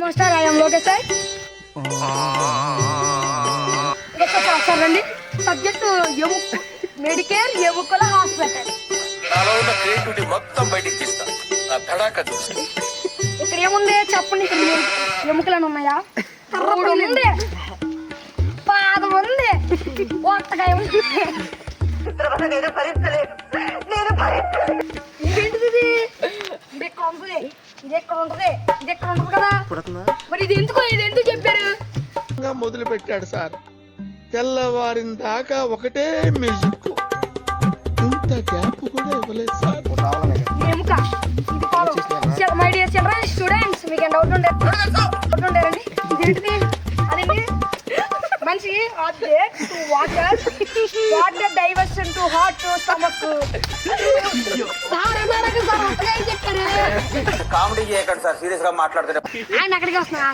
Master I am Lokesh sir. Sir రండి. Subject Medicare ఎముకల hospital. నాలో ఉన్న క్రియేటివిటీ మొత్తం బయటికి తీస్తా. ఆ తడాక చూసి ఇక్కడ ఏముంది చెప్పండి. ఇక్కడ ఎముకలను ఉన్నాయా? ఉంది, పాదం ఉంది, ఒట్టకాయ ఉంది. ఏంటిది ఇది? ఇది ఎక్కడ ఉంటుంది? ఇది ఎక్కడ ఉంటుంది? ఇది ఎక్కడ ఉంటుంది కదా? మరి ఇది ఎందుకు చెప్పారు? మొదలు పెట్టాడు సార్. తెల్లవారిన దాకా ఒకటే మ్యూజిక్. ఇంత గ్యాప్ కూడా ఇవ్వలేదు సార్. ఎముక మై డియర్ చిల్డ్రన్ స్టూడెంట్స్, మీకు డౌట్ ఉండేరండి. ఇదేంటిది? అదేంటి? మనిషి object to water diversion to heart stomach. చెప్పారు. కామెడీ చేయకండి సార్, సీరియస్ గా మాట్లాడుతున్నా. ఆయన అక్కడికి వస్తున్నా.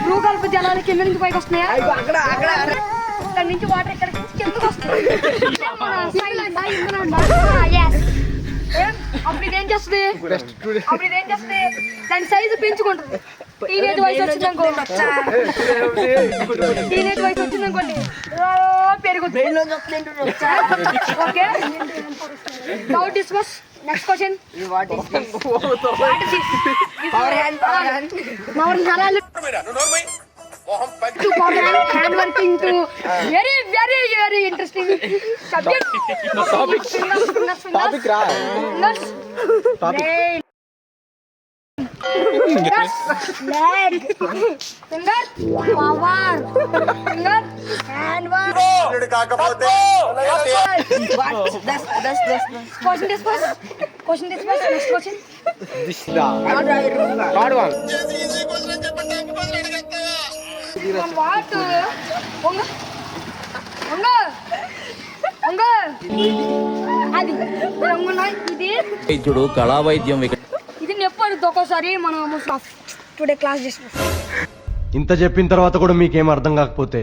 భూగర్భ జలాలు కింద నుంచి పైకి వస్తున్నాయా? ఇక్కడ నుంచి వాటర్ ఇక్కడ కిందకు వస్తుంది. అప్పుడు ఇదేం చేస్తుంది? దాని సైజు పెంచుకుంటుంది. టీనేజ్ వయసు వచ్చిందనుకోండి పెరుగుతుంది. Okay, doubt discuss. Next question. Hand working to very very very interesting subject. leg, finger, power, finger, hand work. కాకపోతే Question discuss. Next question. What? అది వైద్యుడు కళా వైద్యం ఇది నెప్పడుతుంది. ఒక్కోసారి మనం టుడే క్లాస్ చేసిన ఇంత చెప్పిన తర్వాత కూడా మీకేం అర్థం కాకపోతే